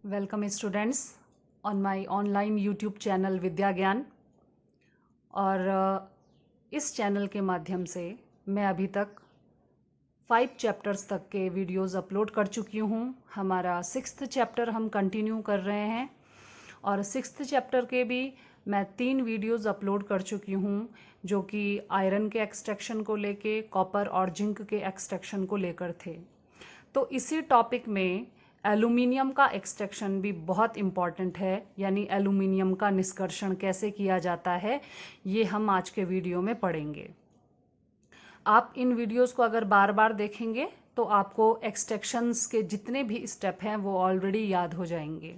Welcome students on my online YouTube channel Vidya Gyan. और इस channel के माध्यम से मैं अभी तक 5 चैप्टर्स तक के वीडियोस अपलोड कर चुकी हूँ। हमारा 6th चैप्टर हम कंटिन्यू कर रहे हैं और 6th चैप्टर के भी मैं 3 वीडियोस अपलोड कर चुकी हूँ, जो कि आयरन के एक्सट्रैक्शन को लेके, कॉपर और जिंक के एक्सट्रैक्शन को लेकर थे। तो इसी टॉपिक में एल्यूमिनियम का एक्सट्रैक्शन भी बहुत इम्पॉर्टेंट है, यानी एल्यूमिनियम का निष्कर्षण कैसे किया जाता है, ये हम आज के वीडियो में पढ़ेंगे। आप इन वीडियोस को अगर बार बार देखेंगे तो आपको एक्सट्रैक्शंस के जितने भी स्टेप हैं वो ऑलरेडी याद हो जाएंगे।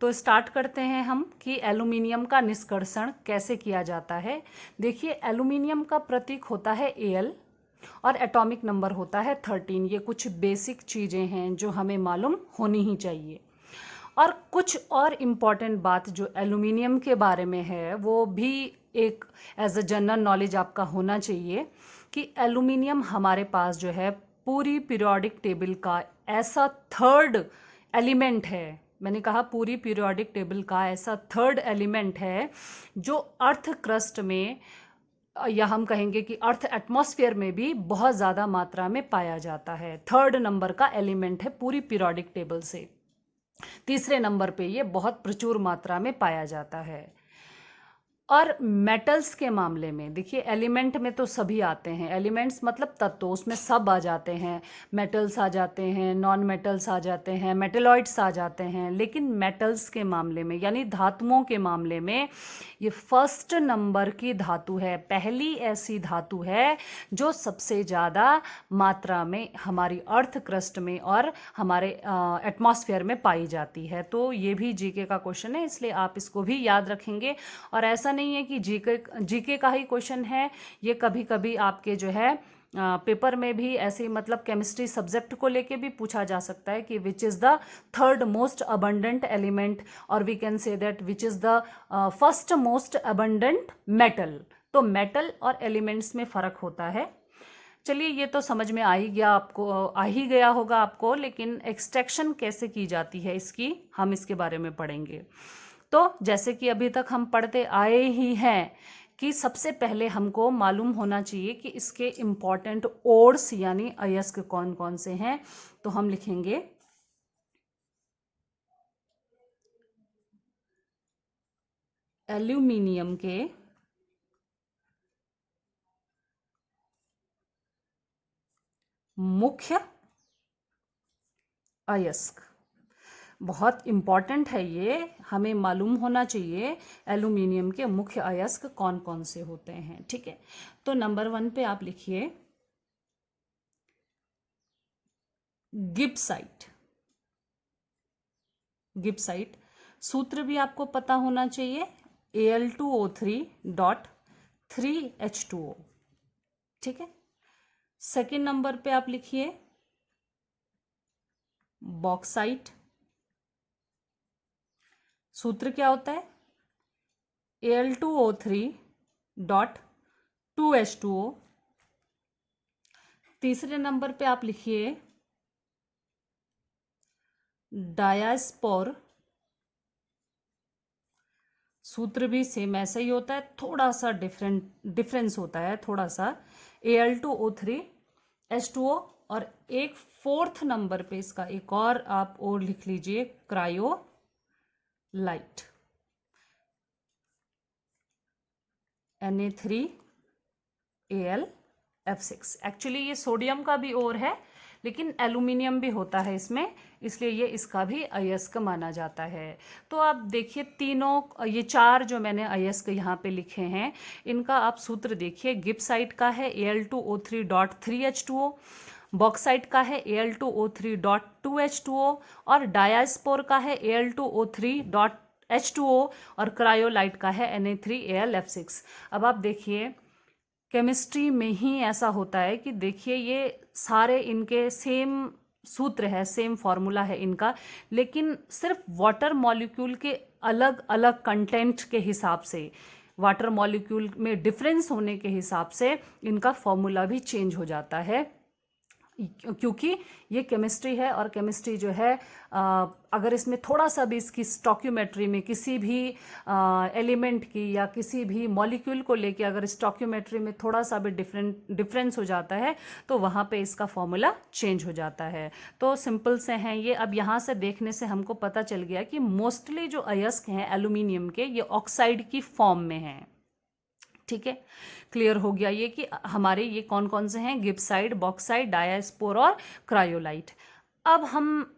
तो स्टार्ट करते हैं हम कि एल्यूमिनियम का निष्कर्षण कैसे किया जाता है। देखिए, एल्यूमिनियम का प्रतीक होता है Al और एटॉमिक नंबर होता है 13। ये कुछ बेसिक चीज़ें हैं जो हमें मालूम होनी ही चाहिए। और कुछ और इम्पॉर्टेंट बात जो एल्यूमिनियम के बारे में है वो भी एक एज अ जनरल नॉलेज आपका होना चाहिए कि एल्यूमिनियम हमारे पास जो है पूरी पीरियोडिक टेबल का ऐसा थर्ड एलिमेंट है। मैंने कहा पूरी पीरियोडिक टेबल का ऐसा थर्ड एलिमेंट है जो अर्थ क्रस्ट में, या हम कहेंगे कि अर्थ एटमॉस्फेयर में भी बहुत ज़्यादा मात्रा में पाया जाता है। थर्ड नंबर का एलिमेंट है पूरी पीरियोडिक टेबल से। तीसरे नंबर पे ये बहुत प्रचुर मात्रा में पाया जाता है। और मेटल्स के मामले में देखिए, एलिमेंट में तो सभी आते हैं। एलिमेंट्स मतलब तत्व, उसमें सब आ जाते हैं। मेटल्स आ जाते हैं, नॉन मेटल्स आ जाते हैं, मेटेलॉइड्स आ जाते हैं। लेकिन मेटल्स के मामले में यानी धातुओं के मामले में ये फर्स्ट नंबर की धातु है, पहली ऐसी धातु है जो सबसे ज़्यादा मात्रा में हमारी अर्थ क्रस्ट में और हमारे एटमॉस्फेयर में पाई जाती है। तो ये भी जीके का क्वेश्चन है, इसलिए आप इसको भी याद रखेंगे। और ऐसा नहीं है कि जीके का ही क्वेश्चन है, ये कभी कभी आपके जो है पेपर में भी ऐसे ही, मतलब केमिस्ट्री सब्जेक्ट को लेके भी पूछा जा सकता है कि which is the third most abundant element, और we can say that which is the first most abundant metal. तो मेटल और एलिमेंट्स में फ़र्क होता है। चलिए, ये तो समझ में आ ही गया आपको, आ ही गया होगा आपको। लेकिन एक्सट्रैक्शन कैसे की जाती है इसकी, हम इसके बारे में पढ़ेंगे। तो जैसे कि अभी तक हम पढ़ते आए ही हैं कि सबसे पहले हमको मालूम होना चाहिए कि इसके इम्पॉर्टेंट ओड्स यानी अयस्क कौन कौन से हैं। तो हम लिखेंगे एल्यूमिनियम के मुख्य अयस्क। बहुत इम्पॉर्टेंट है ये, हमें मालूम होना चाहिए एल्यूमिनियम के मुख्य अयस्क कौन कौन से होते हैं। ठीक है, तो नंबर 1 पे आप लिखिए गिब्साइट। गिब्साइट सूत्र भी आपको पता होना चाहिए, Al2O3.3H2O। ठीक है, सेकेंड नंबर पे आप लिखिए बॉक्साइट। सूत्र क्या होता है, Al2O3.2H2O। तीसरे नंबर पे आप लिखिए डायास्पोर। सूत्र भी सेम ऐसा ही होता है, थोड़ा सा डिफरेंस होता है थोड़ा सा, Al2O3H2O। और एक फोर्थ नंबर पे इसका एक और आप और लिख लीजिए क्रायोलाइट, Na3Al(F6). एक्चुअली ये सोडियम का भी और है, लेकिन एल्यूमिनियम भी होता है इसमें, इसलिए ये इसका भी अयस्क माना जाता है। तो आप देखिए तीनों, ये 4 जो मैंने अयस्क यहाँ पे लिखे हैं, इनका आप सूत्र देखिए। गिब्साइट का है Al2O3.3H2O, बॉक्साइट का है Al2O3.2H2O, और डायास्पोर का है Al2O3.H2O, और क्रायोलाइट का है Na3Al(F6). अब आप देखिए, केमिस्ट्री में ही ऐसा होता है कि देखिए ये सारे इनके सेम सूत्र है, सेम फॉर्मूला है इनका, लेकिन सिर्फ वाटर मॉलिक्यूल के अलग अलग कंटेंट के हिसाब से, वाटर मॉलिक्यूल में डिफरेंस होने के हिसाब से इनका फॉर्मूला भी चेंज हो जाता है। क्योंकि ये केमिस्ट्री है और केमिस्ट्री जो है अगर इसमें थोड़ा सा भी इसकी स्टॉक्यूमेट्री में किसी भी एलिमेंट की या किसी भी मॉलिक्यूल को लेके अगर स्टॉक्यूमेट्री में थोड़ा सा भी डिफरेंस हो जाता है तो वहाँ पे इसका फॉर्मूला चेंज हो जाता है। तो सिंपल से हैं ये। अब यहाँ से देखने से हमको पता चल गया कि मोस्टली जो अयस्क हैं एल्यूमिनियम के ये ऑक्साइड की फॉर्म में हैं। ठीक है, क्लियर हो गया ये कि हमारे ये कौन कौन से हैं, गिब्साइट, बॉक्साइट, डायास्पोर और क्रायोलाइट। अब हम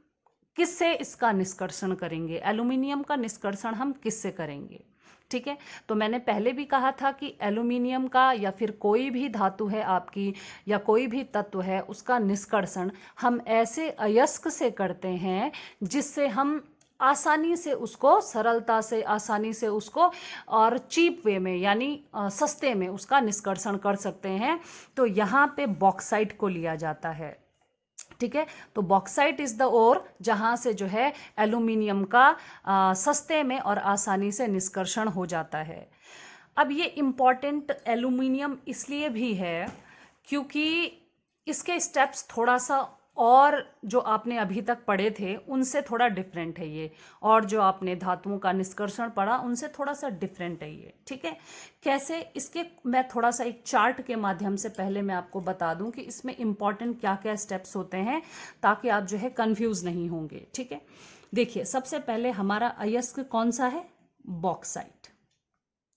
किससे इसका निष्कर्षण करेंगे, एल्यूमिनियम का निष्कर्षण हम किससे करेंगे? ठीक है, तो मैंने पहले भी कहा था कि एल्यूमिनियम का या फिर कोई भी धातु है आपकी या कोई भी तत्व है उसका निष्कर्षण हम ऐसे अयस्क से करते हैं जिससे हम आसानी से उसको, सरलता से, आसानी से उसको और चीप वे में यानी सस्ते में उसका निष्कर्षण कर सकते हैं। तो यहाँ पे बॉक्साइट को लिया जाता है। ठीक है, तो बॉक्साइट इज द ओर जहाँ से जो है एल्यूमिनियम का सस्ते में और आसानी से निष्कर्षण हो जाता है। अब ये इम्पॉर्टेंट एल्यूमिनियम इसलिए भी है क्योंकि इसके स्टेप्स थोड़ा सा और जो आपने अभी तक पढ़े थे उनसे थोड़ा डिफरेंट है ये, और जो आपने धातुओं का निष्कर्षण पढ़ा उनसे थोड़ा सा डिफरेंट है ये। ठीक है, कैसे, इसके मैं थोड़ा सा एक चार्ट के माध्यम से पहले मैं आपको बता दूं कि इसमें इंपॉर्टेंट क्या क्या स्टेप्स होते हैं ताकि आप जो है कंफ्यूज नहीं होंगे। ठीक है, देखिए सबसे पहले हमारा अयस्क कौन सा है, बॉक्साइट।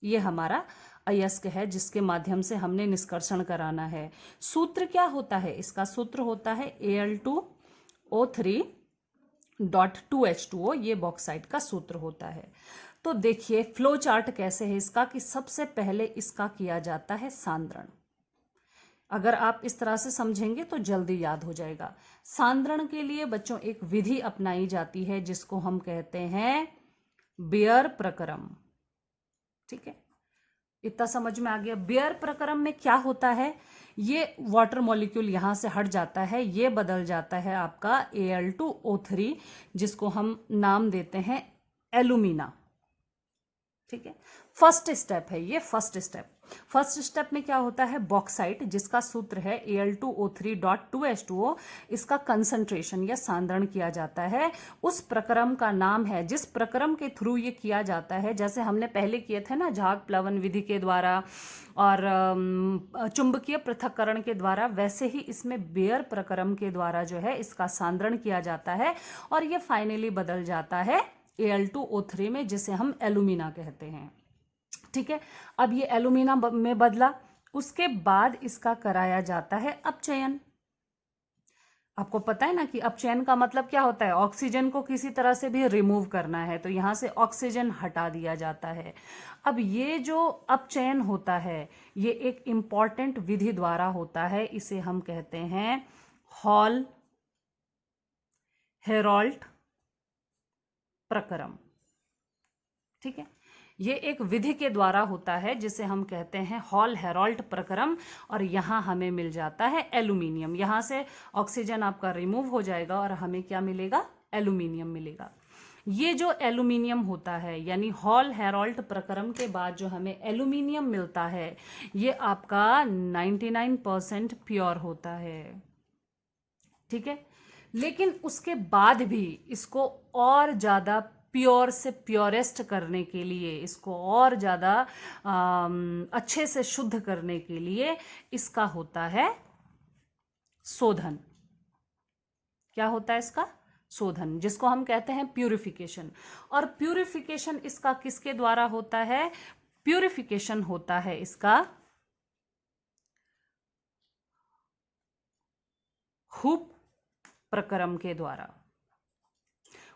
ये हमारा अयस्क है जिसके माध्यम से हमने निष्कर्षण कराना है। सूत्र क्या होता है इसका, सूत्र होता है Al2O3.2H2O, ये बॉक्साइट का सूत्र होता है। तो देखिए फ्लो चार्ट कैसे है इसका कि सबसे पहले इसका किया जाता है सांद्रण। अगर आप इस तरह से समझेंगे तो जल्दी याद हो जाएगा। सांद्रण के लिए बच्चों एक विधि अपनाई जाती है जिसको हम कहते हैं बेयर प्रक्रम। ठीक है, इतना समझ में आ गया। बेयर प्रक्रम में क्या होता है, ये वाटर मॉलिक्यूल यहाँ से हट जाता है, ये बदल जाता है आपका Al2O3 जिसको हम नाम देते हैं एल्यूमिना। ठीक है, फर्स्ट स्टेप है ये, फर्स्ट स्टेप। फर्स्ट स्टेप में क्या होता है, बॉक्साइट जिसका सूत्र है Al2O3.2H2O, इसका कंसंट्रेशन या सांद्रण किया जाता है। उस प्रक्रम का नाम है, जिस प्रक्रम के थ्रू ये किया जाता है, जैसे हमने पहले किए थे ना झाग प्लवन विधि के द्वारा और चुंबकीय पृथक्करण के द्वारा, वैसे ही इसमें बेयर प्रक्रम के द्वारा जो है इसका सांद्रण किया जाता है और ये फाइनली बदल जाता है Al2O3 में जिसे हम एल्यूमिना कहते हैं। ठीक है, अब ये एल्यूमिना में बदला, उसके बाद इसका कराया जाता है अपचयन। आपको पता है ना कि अपचयन का मतलब क्या होता है, ऑक्सीजन को किसी तरह से भी रिमूव करना है तो यहां से ऑक्सीजन हटा दिया जाता है। अब ये जो अपचयन होता है ये एक इंपॉर्टेंट विधि द्वारा होता है, इसे हम कहते हैं हॉल हेरोल्ट प्रक्रम। ठीक है, ये एक विधि के द्वारा होता है जिसे हम कहते हैं हॉल हेरोल्ट प्रक्रम, और यहाँ हमें मिल जाता है एल्यूमिनियम। यहाँ से ऑक्सीजन आपका रिमूव हो जाएगा और हमें क्या मिलेगा, एल्यूमिनियम मिलेगा। ये जो एल्यूमिनियम होता है यानी हॉल हेरोल्ट प्रक्रम के बाद जो हमें एल्यूमिनियम मिलता है ये आपका 99% प्योर होता है। ठीक है, लेकिन उसके बाद भी इसको और ज़्यादा प्योर से प्योरेस्ट करने के लिए, इसको और ज़्यादा अच्छे से शुद्ध करने के लिए इसका होता है शोधन। क्या होता है इसका, शोधन, जिसको हम कहते हैं प्यूरिफिकेशन। और प्यूरिफिकेशन इसका किसके द्वारा होता है, प्यूरिफिकेशन होता है इसका हुप प्रक्रम के द्वारा।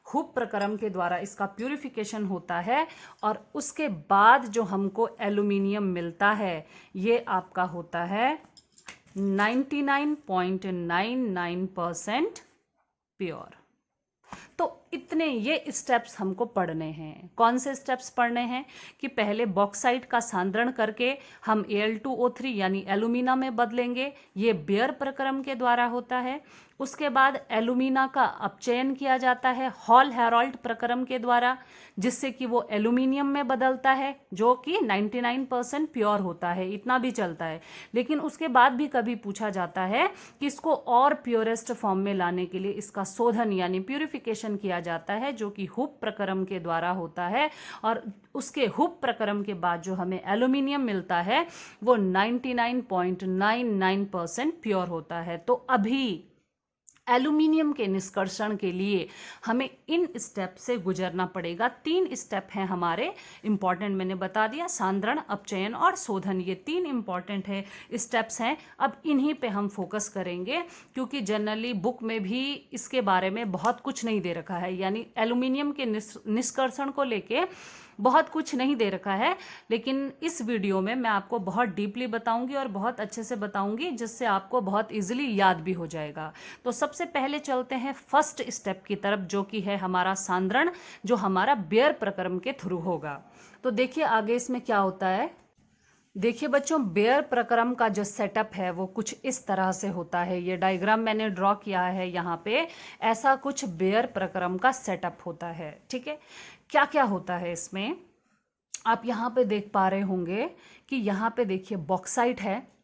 हुप प्रक्रम के द्वारा इसका प्यूरिफिकेशन होता है और उसके बाद जो हमको एल्यूमिनियम मिलता है ये आपका होता है 99.99% प्योर। तो इतने ये स्टेप्स हमको पढ़ने हैं। कौन से स्टेप्स पढ़ने हैं कि पहले बॉक्साइट का सांद्रण करके हम Al2O3 यानी एल्यूमिना में बदलेंगे, ये बेयर प्रक्रम के द्वारा होता है। उसके बाद एल्यूमिना का अपचयन किया जाता है हॉल हेराल्ड प्रक्रम के द्वारा, जिससे कि वो एल्यूमिनियम में बदलता है, जो कि 99% प्योर होता है, इतना भी चलता है। लेकिन उसके बाद भी कभी पूछा जाता है कि इसको और प्योरेस्ट फॉर्म में लाने के लिए इसका शोधन यानी प्यूरिफिकेशन किया जाता है, जो कि हुप प्रक्रम के द्वारा होता है। और उसके हुप प्रक्रम के बाद जो हमें एल्यूमिनियम मिलता है वो 99.99% प्योर होता है। तो अभी एल्यूमिनियम के निष्कर्षण के लिए हमें इन स्टेप से गुजरना पड़ेगा। 3 स्टेप हैं हमारे इंपॉर्टेंट, मैंने बता दिया, सांद्रण, अपचयन और शोधन, ये 3 इंपॉर्टेंट है स्टेप्स हैं। अब इन्हीं पे हम फोकस करेंगे, क्योंकि जनरली बुक में भी इसके बारे में बहुत कुछ नहीं दे रखा है, यानी एल्यूमिनियम के निष्कर्षण को लेके बहुत कुछ नहीं दे रखा है। लेकिन इस वीडियो में मैं आपको बहुत डीपली बताऊंगी और बहुत अच्छे से बताऊंगी, जिससे आपको बहुत इजीली याद भी हो जाएगा। तो सबसे पहले चलते हैं फर्स्ट स्टेप की तरफ, जो कि है हमारा सांद्रण, जो हमारा बेयर प्रक्रम के थ्रू होगा। तो देखिए आगे इसमें क्या होता है। देखिए बच्चों, बेयर प्रक्रम का जो सेटअप है वो कुछ इस तरह से होता है। ये डायग्राम मैंने ड्रॉ किया है यहाँ पे, ऐसा कुछ बेयर प्रक्रम का सेटअप होता है। ठीक है, क्या क्या होता है इसमें आप यहाँ पे देख पा रहे होंगे कि यहाँ पे देखिए बॉक्साइट है,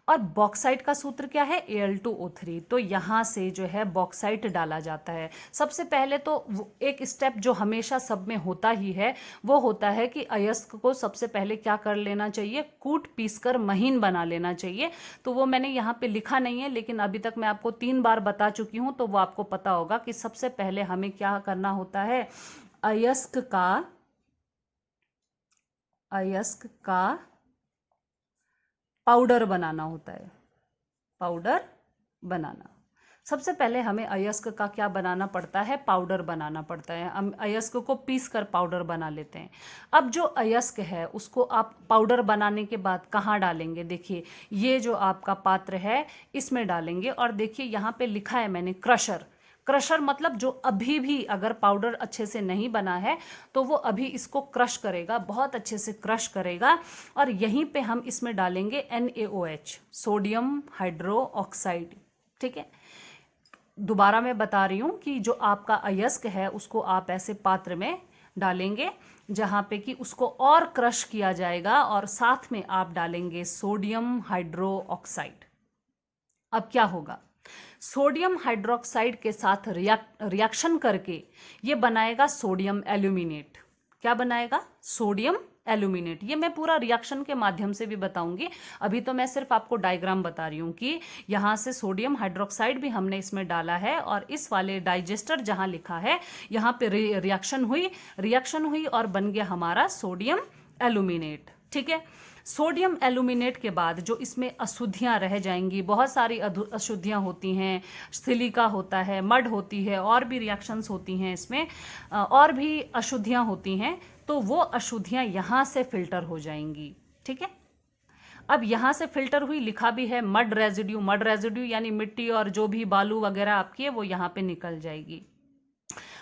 और बॉक्साइट का सूत्र क्या है, Al2O3। तो यहाँ से जो है बॉक्साइट डाला जाता है। सबसे पहले तो एक स्टेप जो हमेशा सब में होता ही है, वो होता है कि अयस्क को सबसे पहले क्या कर लेना चाहिए, कूट पीस कर महीन बना लेना चाहिए। तो वो मैंने यहाँ पे लिखा नहीं है, लेकिन अभी तक मैं आपको 3 बार बता चुकी हूँ, तो वो आपको पता होगा कि सबसे पहले हमें क्या करना होता है, अयस्क का पाउडर बनाना होता है। पाउडर बनाना, सबसे पहले हमें अयस्क का क्या बनाना पड़ता है, पाउडर बनाना पड़ता है। हम अयस्क को पीस कर पाउडर बना लेते हैं। अब जो अयस्क है उसको आप पाउडर बनाने के बाद कहाँ डालेंगे, देखिए ये जो आपका पात्र है इसमें डालेंगे। और देखिए यहाँ पे लिखा है मैंने क्रशर। क्रशर मतलब जो अभी भी अगर पाउडर अच्छे से नहीं बना है तो वो अभी इसको क्रश करेगा, बहुत अच्छे से क्रश करेगा। और यहीं पे हम इसमें डालेंगे NaOH, सोडियम हाइड्रो ऑक्साइड। ठीक है, दोबारा मैं बता रही हूँ कि जो आपका अयस्क है उसको आप ऐसे पात्र में डालेंगे जहाँ पे कि उसको और क्रश किया जाएगा, और साथ में आप डालेंगे सोडियम हाइड्रो ऑक्साइड। अब क्या होगा, सोडियम हाइड्रोक्साइड के साथ रिएक्शन करके ये बनाएगा सोडियम एल्यूमिनेट। क्या बनाएगा, सोडियम एल्यूमिनेट। ये मैं पूरा रिएक्शन के माध्यम से भी बताऊंगी, अभी तो मैं सिर्फ आपको डायग्राम बता रही हूँ कि यहाँ से सोडियम हाइड्रोक्साइड भी हमने इसमें डाला है, और इस वाले डाइजेस्टर जहाँ लिखा है यहाँ पे रिएक्शन हुई और बन गया हमारा सोडियम एल्यूमिनेट। ठीक है, सोडियम एल्यूमिनेट के बाद जो इसमें अशुद्धियाँ रह जाएंगी, बहुत सारी अशुद्धियाँ होती हैं, सिलिका होता है, मड होती है, और भी रिएक्शंस होती हैं इसमें, और भी अशुद्धियाँ होती हैं। तो वो अशुद्धियाँ यहाँ से फिल्टर हो जाएंगी। ठीक है, अब यहाँ से फिल्टर हुई, लिखा भी है मड रेजिड्यू यानी मिट्टी और जो भी बालू वगैरह आपकी है वो यहाँ पे निकल जाएगी।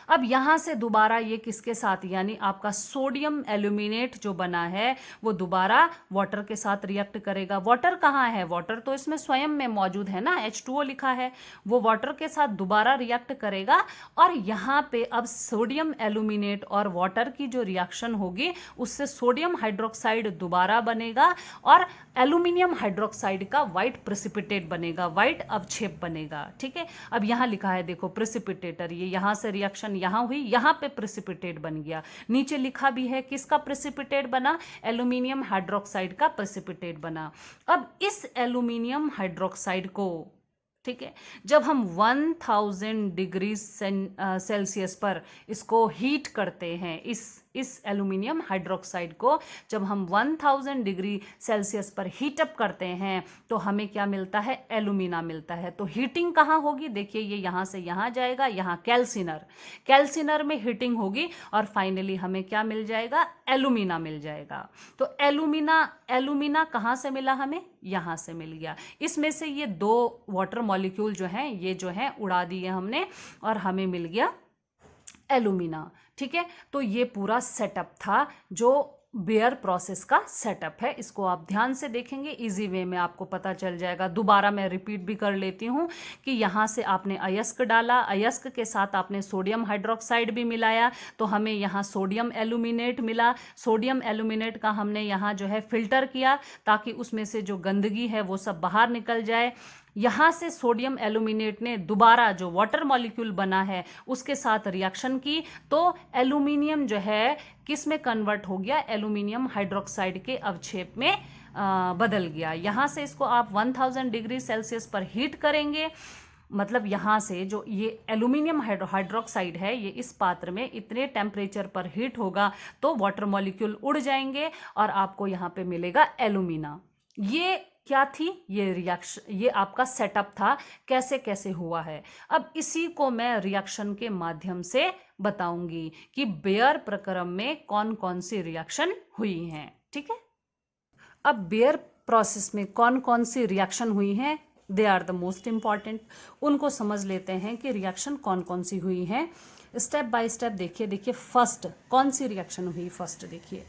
अब यहाँ से दोबारा ये किसके साथ, यानी आपका सोडियम एल्यूमिनेट जो बना है वो दोबारा वाटर के साथ रिएक्ट करेगा। वाटर कहाँ है, वाटर तो इसमें स्वयं में मौजूद है ना, H2O लिखा है, वो वाटर के साथ दोबारा रिएक्ट करेगा। और यहाँ पे अब सोडियम एल्यूमिनेट और वाटर की जो रिएक्शन होगी उससे सोडियम हाइड्रोक्साइड दोबारा बनेगा, और एल्यूमिनियम हाइड्रोक्साइड का वाइट प्रेसिपिटेट बनेगा, वाइट अवक्षेप बनेगा। ठीक है, अब यहाँ लिखा है देखो प्रेसिपिटेटर, ये यहाँ से रिएक्शन यहाँ हुई, यहाँ पे प्रेसिपिटेट बन गया। नीचे लिखा भी है किसका प्रेसिपिटेट बना, एल्यूमिनियम हाइड्रोक्साइड का प्रेसिपिटेट बना। अब इस एल्यूमिनियम हाइड्रोक्साइड को, ठीक है, जब हम 1000 डिग्री सेल्सियस पर इसको हीट करते हैं, इस एल्यूमिनियम हाइड्रोक्साइड को जब हम 1000 डिग्री सेल्सियस पर हीटअप करते हैं तो हमें क्या मिलता है, एल्यूमिना मिलता है। तो हीटिंग कहाँ होगी, देखिए ये यहाँ से यहाँ जाएगा, यहाँ कैल्सिनर में हीटिंग होगी, और फाइनली हमें क्या मिल जाएगा, एल्यूमिना मिल जाएगा। तो एल्यूमिना कहाँ से मिला हमें, यहाँ से मिल गया। इसमें से ये 2 वाटर मॉलिक्यूल जो हैं, ये जो हैं उड़ा दिए हमने, और हमें मिल गया एलुमिना। ठीक है, तो ये पूरा सेटअप था जो बेयर प्रोसेस का सेटअप है। इसको आप ध्यान से देखेंगे, इजी वे में आपको पता चल जाएगा। दोबारा मैं रिपीट भी कर लेती हूँ कि यहाँ से आपने अयस्क डाला, अयस्क के साथ आपने सोडियम हाइड्रोक्साइड भी मिलाया, तो हमें यहाँ सोडियम एल्यूमिनेट मिला। सोडियम एल्यूमिनेट का हमने यहाँ जो है फिल्टर किया ताकि उसमें से जो गंदगी है वो सब बाहर निकल जाए। यहाँ से सोडियम एल्यूमिनेट ने दोबारा जो वाटर मॉलिक्यूल बना है उसके साथ रिएक्शन की, तो एल्यूमिनियम जो है किस में कन्वर्ट हो गया, एल्यूमिनियम हाइड्रोक्साइड के अवक्षेप में बदल गया। यहाँ से इसको आप 1000 डिग्री सेल्सियस पर हीट करेंगे, मतलब यहाँ से जो ये एल्यूमिनियम हाइड्रोक्साइड है ये इस पात्र में इतने टेम्परेचर पर हीट होगा तो वाटर मॉलिक्यूल उड़ जाएंगे और आपको यहाँ पे मिलेगा एल्यूमिना। ये क्या थी, ये रिएक्शन, ये आपका सेटअप था कैसे कैसे हुआ है। अब इसी को मैं रिएक्शन के माध्यम से बताऊंगी कि बेयर प्रक्रम में कौन कौन सी रिएक्शन हुई हैं। ठीक है, अब बेयर प्रोसेस में कौन कौन सी रिएक्शन हुई हैं, they are the most important. उनको समझ लेते हैं कि रिएक्शन कौन कौन सी हुई हैं। स्टेप बाय स्टेप देखिए फर्स्ट कौन सी रिएक्शन हुई। फर्स्ट देखिए,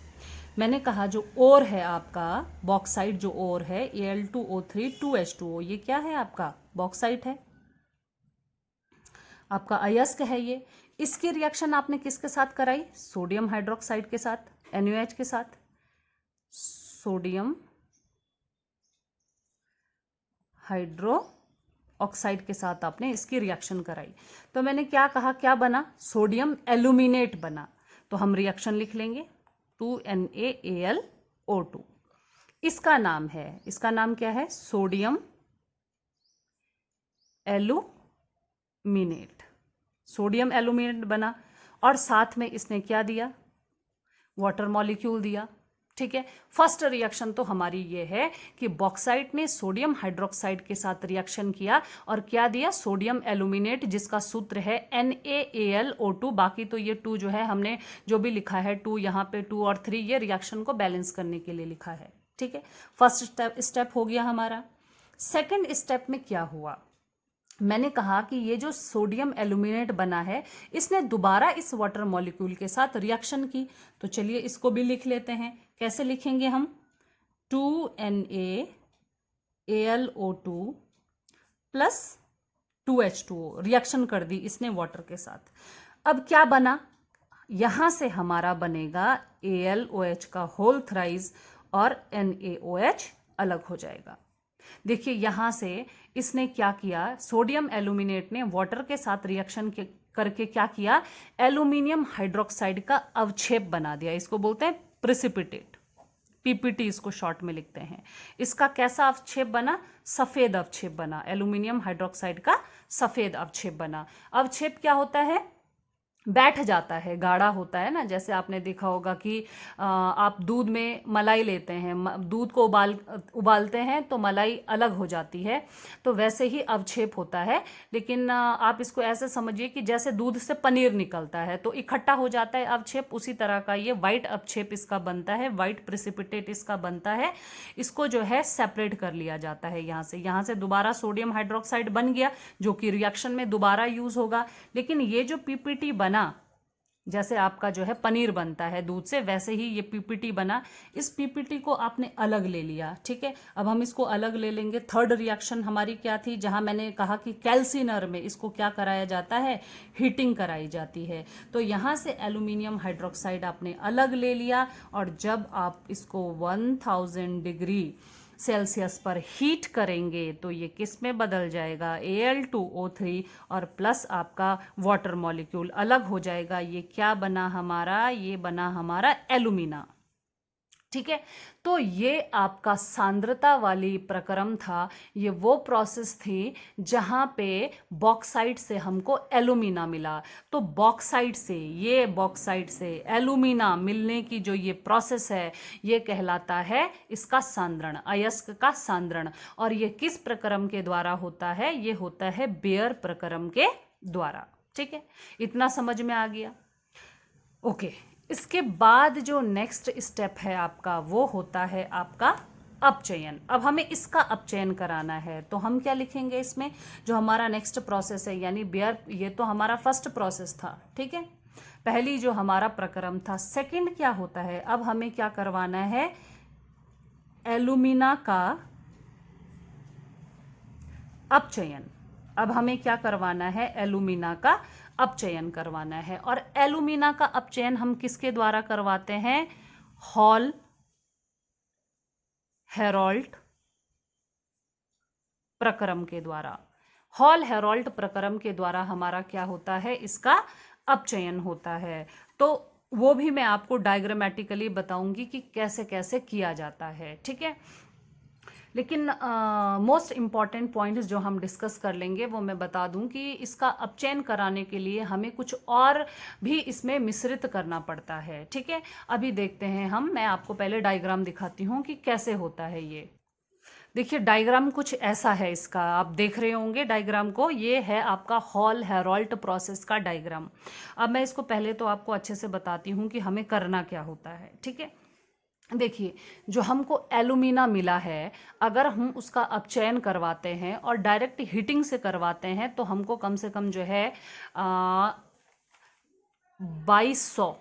मैंने कहा जो ओर है आपका बॉक्साइट, जो ओर है Al2O3 2H2O, ये क्या है आपका बॉक्साइट है, आपका अयस्क है ये। इसकी रिएक्शन आपने किसके साथ कराई, सोडियम हाइड्रोक्साइड के साथ, NaOH के साथ, सोडियम हाइड्रो ऑक्साइड के साथ आपने इसकी रिएक्शन कराई। तो मैंने क्या कहा, क्या बना, सोडियम एल्यूमिनेट बना। तो हम रिएक्शन लिख लेंगे 2NaAlO2। इसका नाम है, इसका नाम क्या है, सोडियम एल्यूमिनेट। सोडियम एल्यूमिनेट बना और साथ में इसने क्या दिया, वाटर मॉलिक्यूल दिया। ठीक है, फर्स्ट रिएक्शन तो हमारी ये है कि बॉक्साइट ने सोडियम हाइड्रोक्साइड के साथ रिएक्शन किया और क्या दिया, सोडियम एल्यूमिनेट, जिसका सूत्र है NaAlO2। बाकी तो ये 2 जो है हमने जो भी लिखा है 2 यहाँ पे 2 और 3 ये रिएक्शन को बैलेंस करने के लिए लिखा है। ठीक है, फर्स्ट स्टेप हो गया हमारा। सेकेंड स्टेप में क्या हुआ, मैंने कहा कि ये जो सोडियम एल्यूमिनेट बना है इसने दोबारा इस वाटर मॉलिक्यूल के साथ रिएक्शन की। तो चलिए इसको भी लिख लेते हैं। कैसे लिखेंगे हम, 2NaAlO2 प्लस 2H2O, रिएक्शन कर दी इसने वाटर के साथ। अब क्या बना, यहां से हमारा बनेगा AlOH का होल थ्राइस और NaOH अलग हो जाएगा। देखिए यहां से इसने क्या किया, सोडियम एल्यूमिनेट ने वाटर के साथ रिएक्शन करके क्या किया, एल्यूमिनियम हाइड्रोक्साइड का अवक्षेप बना दिया। इसको बोलते हैं प्रेसिपिटेट, PPT इसको शॉर्ट में लिखते हैं। इसका कैसा अवक्षेप बना, सफेद अवक्षेप बना, एल्यूमिनियम हाइड्रोक्साइड का सफेद अवक्षेप बना। अवक्षेप क्या होता है, बैठ जाता है, गाढ़ा होता है ना। जैसे आपने देखा होगा कि आप दूध में मलाई लेते हैं, दूध को उबालते हैं तो मलाई अलग हो जाती है, तो वैसे ही अवक्षेप होता है। लेकिन आप इसको ऐसे समझिए कि जैसे दूध से पनीर निकलता है तो इकट्ठा हो जाता है अवक्षेप, उसी तरह का ये वाइट अवक्षेप इसका बनता है, वाइट प्रेसिपिटेट इसका बनता है। इसको जो है सेपरेट कर लिया जाता है यहाँ से दोबारा सोडियम हाइड्रोक्साइड बन गया जो कि रिएक्शन में दोबारा यूज होगा। लेकिन ये जो PPT बना, जैसे आपका जो है पनीर बनता है दूध से, वैसे ही ये PPT बना। इस PPT को आपने अलग ले लिया। ठीक है, अब हम इसको अलग ले लेंगे। थर्ड रिएक्शन हमारी क्या थी, जहां मैंने कहा कि कैल्सिनर में इसको क्या कराया जाता है, हीटिंग कराई जाती है। तो यहां से एल्यूमिनियम हाइड्रोक्साइड आपने अलग ले लिया और जब आप इसको 1000 डिग्री सेल्सियस पर हीट करेंगे तो ये किस में बदल जाएगा, Al2O3 और प्लस आपका वाटर मॉलिक्यूल अलग हो जाएगा। ये क्या बना हमारा, ये बना हमारा एल्यूमिना। ठीक है, तो ये आपका सांद्रता वाली प्रक्रम था। ये वो प्रोसेस थी जहां पे बॉक्साइट से हमको एल्यूमिना मिला। तो बॉक्साइट से, ये बॉक्साइट से एल्यूमिना मिलने की जो ये प्रोसेस है ये कहलाता है इसका सांद्रण, अयस्क का सांद्रण। और ये किस प्रक्रम के द्वारा होता है, ये होता है बेयर प्रक्रम के द्वारा। ठीक है, इतना समझ में आ गया। ओके, इसके बाद जो नेक्स्ट स्टेप है आपका वो होता है आपका अपचयन। अब हमें इसका अपचयन कराना है तो हम क्या लिखेंगे इसमें, जो हमारा नेक्स्ट प्रोसेस है यानी बेयर, ये तो हमारा फर्स्ट प्रोसेस था। ठीक है, पहली जो हमारा प्रक्रम था। सेकंड क्या होता है, अब हमें क्या करवाना है, एल्यूमिना का अपचयन। अब हमें क्या करवाना है, एल्यूमिना का अपचयन करवाना है। और एल्यूमिना का अपचयन हम किसके द्वारा करवाते हैं, हॉल हेरोल्ट प्रक्रम के द्वारा। हॉल हेरोल्ट प्रक्रम के द्वारा हमारा क्या होता है, इसका अपचयन होता है। तो वो भी मैं आपको डायग्रामेटिकली बताऊंगी कि कैसे कैसे किया जाता है, ठीक है। लेकिन मोस्ट इम्पॉर्टेंट पॉइंट्स जो हम डिस्कस कर लेंगे वो मैं बता दूं कि इसका अपचयन कराने के लिए हमें कुछ और भी इसमें मिश्रित करना पड़ता है, ठीक है। अभी देखते हैं हम, मैं आपको पहले डायग्राम दिखाती हूँ कि कैसे होता है ये। देखिए डायग्राम कुछ ऐसा है इसका, आप देख रहे होंगे डायग्राम को, ये है आपका हॉल हेरोल्ट प्रोसेस का डायग्राम। अब मैं इसको पहले तो आपको अच्छे से बताती हूँ कि हमें करना क्या होता है, ठीक है। देखिए जो हमको एल्यूमिना मिला है, अगर हम उसका अपचयन करवाते हैं और डायरेक्ट हीटिंग से करवाते हैं तो हमको कम से कम जो है 2200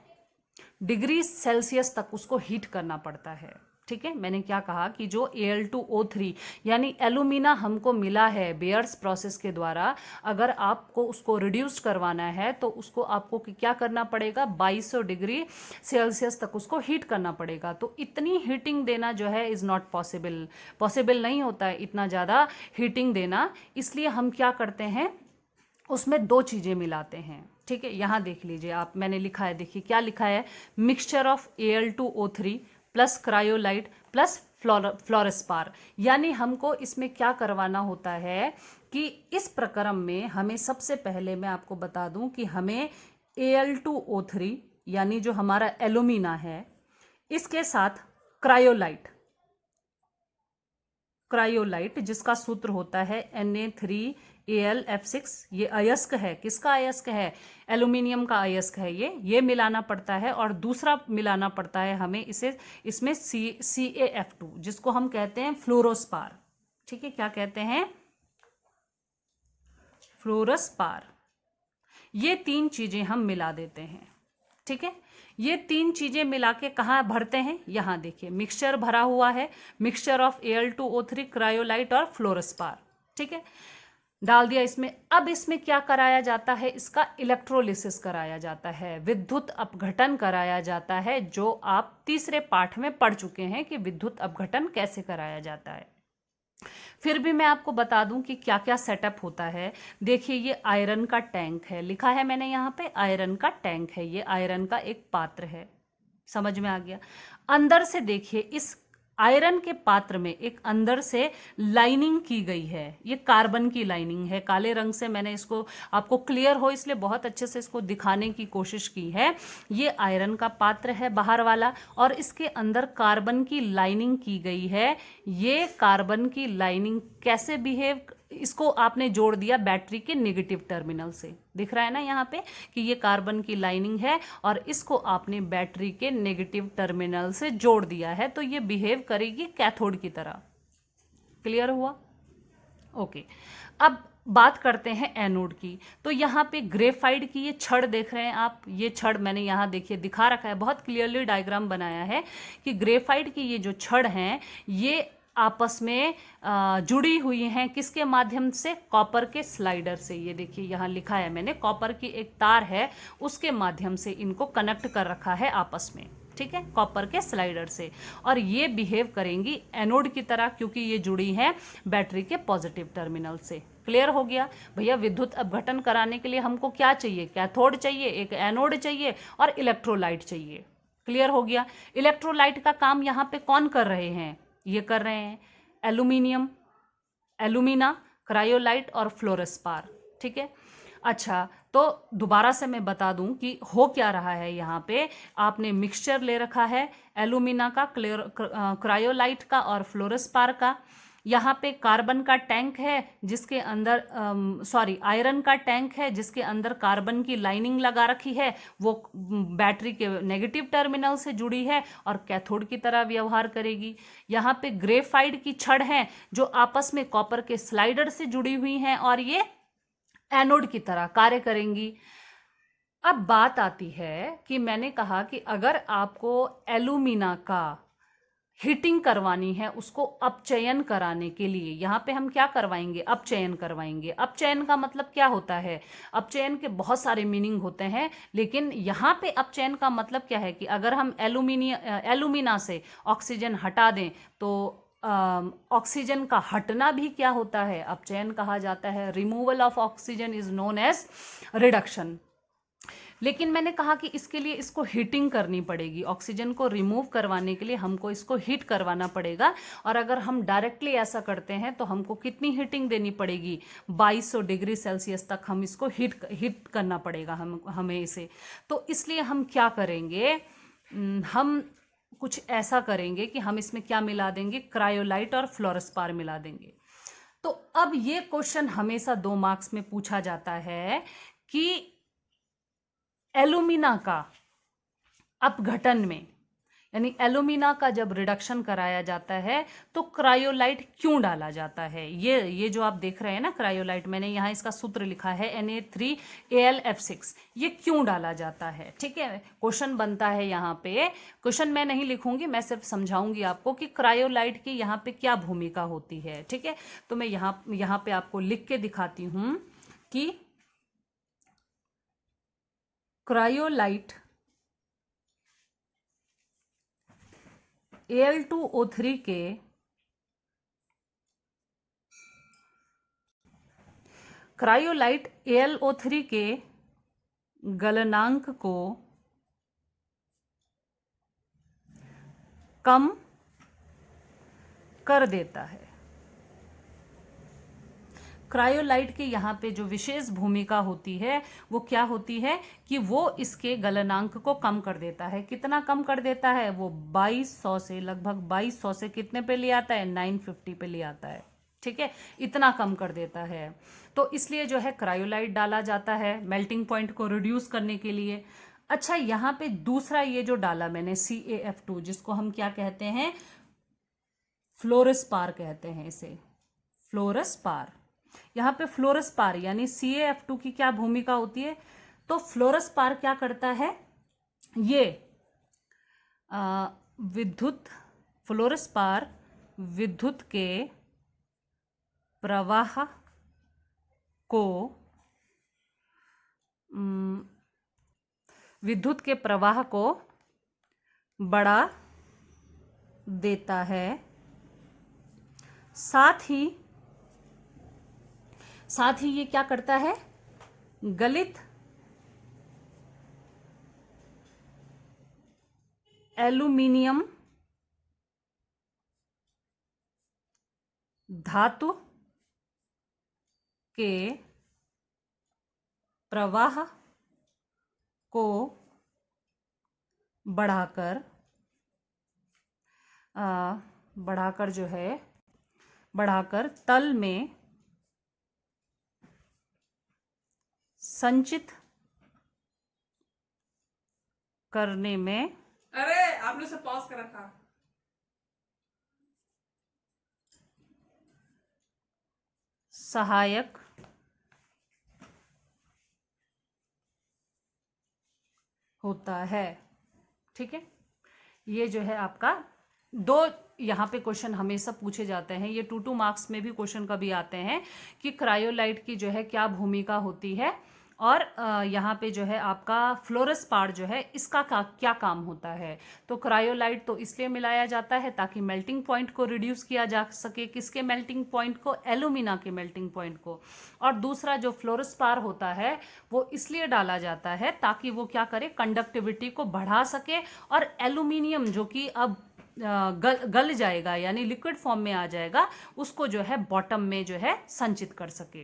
डिग्री सेल्सियस तक उसको हीट करना पड़ता है, ठीक है। मैंने क्या कहा कि जो Al2O3 यानी एल्यूमिना हमको मिला है बेयर्स प्रोसेस के द्वारा, अगर आपको उसको रिड्यूस करवाना है तो उसको आपको क्या करना पड़ेगा, 2200 डिग्री सेल्सियस तक उसको हीट करना पड़ेगा। तो इतनी हीटिंग देना जो है इज़ नॉट पॉसिबल, पॉसिबल नहीं होता है इतना ज़्यादा हीटिंग देना। इसलिए हम क्या करते हैं, उसमें दो चीज़ें मिलाते हैं, ठीक है। यहाँ देख लीजिए आप, मैंने लिखा है, देखिए क्या लिखा है, mixture of Al2O3 plus cryolite plus fluorspar. यानी हमको इसमें क्या करवाना होता है कि इस प्रक्रम में हमें सबसे पहले मैं आपको बता दूं कि हमें Al2O3 यानी जो हमारा एल्यूमिना है, इसके साथ क्रायोलाइट, क्रायोलाइट जिसका सूत्र होता है Na3AlF6, ये अयस्क है, किसका अयस्क है, एल्यूमिनियम का अयस्क है ये मिलाना पड़ता है। और दूसरा मिलाना पड़ता है हमें इसमें CaF2 जिसको हम कहते हैं फ्लोरोस्पार, ठीक है। क्या कहते हैं, फ्लोरोस्पार। ये तीन चीजें हम मिला देते हैं, ठीक है। ये तीन चीजें मिला के कहाँ भरते हैं, यहाँ देखिए मिक्सचर भरा हुआ है, मिक्सचर ऑफ Al2O3 क्रायोलाइट और फ्लोरोस्पार, ठीक है, डाल दिया इसमें। अब इसमें क्या कराया जाता है, इसका इलेक्ट्रोलिसिस कराया जाता है, विद्युत अपघटन कराया जाता है, जो आप तीसरे पाठ में पढ़ चुके हैं कि विद्युत अपघटन कैसे कराया जाता है। फिर भी मैं आपको बता दूं कि क्या क्या सेटअप होता है। देखिए ये आयरन का टैंक है, लिखा है मैंने यहाँ पे आयरन का टैंक है, ये आयरन का एक पात्र है, समझ में आ गया। अंदर से देखिए इस आयरन के पात्र में एक अंदर से लाइनिंग की गई है, ये कार्बन की लाइनिंग है, काले रंग से मैंने इसको आपको क्लियर हो इसलिए बहुत अच्छे से इसको दिखाने की कोशिश की है। ये आयरन का पात्र है बाहर वाला और इसके अंदर कार्बन की लाइनिंग की गई है। ये कार्बन की लाइनिंग कैसे बिहेव, इसको आपने जोड़ दिया बैटरी के नेगेटिव टर्मिनल से, दिख रहा है ना यहाँ पे कि ये कार्बन की लाइनिंग है और इसको आपने बैटरी के नेगेटिव टर्मिनल से जोड़ दिया है, तो ये बिहेव करेगी कैथोड की तरह। क्लियर हुआ, ओके। अब बात करते हैं एनोड की। तो यहाँ पे ग्रेफाइट की ये छड़ देख रहे हैं आप, ये छड़ मैंने यहाँ देखिए दिखा रखा है, बहुत क्लियरली डायग्राम बनाया है कि ग्रेफाइट की ये जो छड़ हैं ये आपस में जुड़ी हुई हैं, किसके माध्यम से, कॉपर के स्लाइडर से। ये देखिए यहाँ लिखा है मैंने, कॉपर की एक तार है उसके माध्यम से इनको कनेक्ट कर रखा है आपस में, ठीक है, कॉपर के स्लाइडर से। और ये बिहेव करेंगी एनोड की तरह क्योंकि ये जुड़ी हैं बैटरी के पॉजिटिव टर्मिनल से। क्लियर हो गया भैया। विद्युत अपघटन कराने के लिए हमको क्या चाहिए, कैथोड चाहिए, एक एनोड चाहिए और इलेक्ट्रोलाइट चाहिए। क्लियर हो गया। इलेक्ट्रोलाइट का काम यहाँ पे कौन कर रहे हैं, ये कर रहे हैं एल्यूमिनियम, एल्यूमिना, क्रायोलाइट और फ्लोरेस्पार, ठीक है। अच्छा तो दोबारा से मैं बता दूं कि हो क्या रहा है, यहाँ पे आपने मिक्सचर ले रखा है एल्यूमिना का, क्रायोलाइट का और फ्लोरेस्पार का। यहाँ पे कार्बन का टैंक है जिसके अंदर आयरन का टैंक है जिसके अंदर कार्बन की लाइनिंग लगा रखी है, वो बैटरी के नेगेटिव टर्मिनल से जुड़ी है और कैथोड की तरह व्यवहार करेगी। यहाँ पे ग्रेफाइट की छड़ है जो आपस में कॉपर के स्लाइडर से जुड़ी हुई हैं और ये एनोड की तरह कार्य करेंगी। अब बात आती है कि मैंने कहा कि अगर आपको एलुमिना का हीटिंग करवानी है, उसको अपचयन कराने के लिए यहाँ पे हम क्या करवाएंगे, अपचयन करवाएंगे। अपचयन का मतलब क्या होता है? अपचयन के बहुत सारे मीनिंग होते हैं, लेकिन यहाँ पे अपचयन का मतलब क्या है कि अगर हम एलुमिना से ऑक्सीजन हटा दें तो ऑक्सीजन का हटना भी क्या होता है, अपचयन कहा जाता है। Removal of oxygen is known as reduction. लेकिन मैंने कहा कि इसके लिए इसको हीटिंग करनी पड़ेगी, ऑक्सीजन को रिमूव करवाने के लिए हमको इसको हीट करवाना पड़ेगा। और अगर हम डायरेक्टली ऐसा करते हैं तो हमको कितनी हीटिंग देनी पड़ेगी, 2200 डिग्री सेल्सियस तक हम इसको हीट करना पड़ेगा हमें इसे। तो इसलिए हम क्या करेंगे, हम कुछ ऐसा करेंगे कि हम इसमें क्या मिला देंगे, क्रायोलाइट और फ्लोरोस्पार मिला देंगे। तो अब ये क्वेश्चन हमेशा 2 मार्क्स में पूछा जाता है कि एलुमिना का अपघटन में, यानी एलुमिना का जब रिडक्शन कराया जाता है तो क्रायोलाइट क्यों डाला जाता है। ये जो आप देख रहे हैं ना क्रायोलाइट, मैंने यहाँ इसका सूत्र लिखा है Na3Al(F6), ये क्यों डाला जाता है। ठीक है, क्वेश्चन बनता है यहाँ पे। क्वेश्चन मैं नहीं लिखूंगी, मैं सिर्फ समझाऊंगी आपको कि क्रायोलाइट की यहाँ पे क्या भूमिका होती है। ठीक है, तो मैं यहाँ पे आपको लिख के दिखाती हूँ कि क्रायोलाइट Al2O3 के क्रायोलाइट AlO3 के गलनांक को कम कर देता है। क्रायोलाइट के यहाँ पे जो विशेष भूमिका होती है वो क्या होती है कि वो इसके गलनांक को कम कर देता है। कितना कम कर देता है, वो 2200 से, लगभग 2200 से कितने पे ले आता है, 950 पे ले आता है। ठीक है, इतना कम कर देता है। तो इसलिए जो है क्रायोलाइट डाला जाता है मेल्टिंग पॉइंट को रिड्यूस करने के लिए। अच्छा, यहाँ पे दूसरा ये जो डाला मैंने CaF2, जिसको हम क्या कहते हैं, फ्लोरोस्पार कहते हैं इसे, फ्लोरोस्पार। यहाँ पे फ्लोरोस्पार यानी CaF2 की क्या भूमिका होती है, तो फ्लोरोस्पार क्या करता है, ये विद्युत, फ्लोरोस्पार विद्युत के प्रवाह को बढ़ा देता है। साथ ही ये क्या करता है, गलित एल्यूमीनियम धातु के प्रवाह को बढ़ाकर तल में संचित करने में, अरे आपने सब पॉज कर रखा, सहायक होता है। ठीक है, ये जो है आपका 2 यहाँ पे क्वेश्चन हमेशा पूछे जाते हैं। ये 2 मार्क्स में भी क्वेश्चन कभी आते हैं कि क्रायोलाइट की जो है क्या भूमिका होती है, और यहाँ पे जो है आपका फ्लोरोस्पार जो है इसका क्या काम होता है। तो क्रायोलाइट तो इसलिए मिलाया जाता है ताकि मेल्टिंग पॉइंट को रिड्यूस किया जा सके। किसके मेल्टिंग पॉइंट को, एल्यूमिना के मेल्टिंग पॉइंट को। और दूसरा जो फ्लोरोस्पार होता है वो इसलिए डाला जाता है ताकि वो क्या करे, कंडक्टिविटी को बढ़ा सके, और एल्यूमिनियम जो कि अब गल जाएगा यानी लिक्विड फॉर्म में आ जाएगा, उसको जो है बॉटम में जो है संचित कर सके।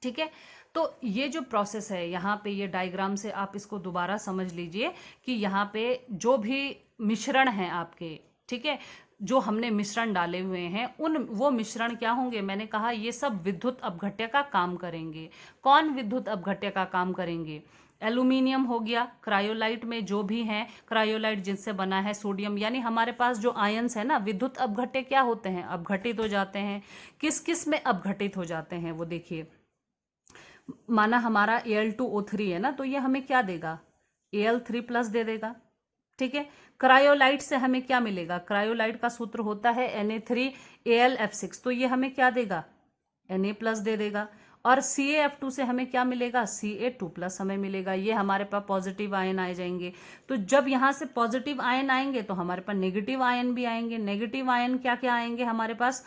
ठीक है, तो ये जो प्रोसेस है, यहाँ पे ये डायग्राम से आप इसको दोबारा समझ लीजिए कि यहाँ पे जो भी मिश्रण है आपके, ठीक है, जो हमने मिश्रण डाले हुए हैं वो मिश्रण क्या होंगे, मैंने कहा ये सब विद्युत अपघट्य का काम करेंगे। कौन विद्युत अपघट्य का काम करेंगे, एल्यूमिनियम हो गया, क्रायोलाइट में जो भी हैं, क्रायोलाइट जिनसे बना है सोडियम, यानी हमारे पास जो आयंस है ना, विद्युत अपघट्य क्या होते हैं, अपघटित हो जाते हैं। किस किस में अपघटित हो जाते हैं वो देखिए, माना हमारा Al2O3 है ना, तो ये हमें क्या देगा, Al3+ दे देगा। ठीक है, क्रायोलाइट से हमें क्या मिलेगा, क्रायोलाइट का सूत्र होता है Na3AlF6, तो ये हमें क्या देगा, Na+ दे देगा। और CaF2 से हमें क्या मिलेगा, Ca2+ हमें मिलेगा। ये हमारे पास पॉजिटिव आयन आ जाएंगे। तो जब यहाँ से पॉजिटिव आयन आएंगे तो हमारे पास नेगेटिव आयन भी आएंगे। नेगेटिव आयन क्या क्या आएंगे हमारे पास,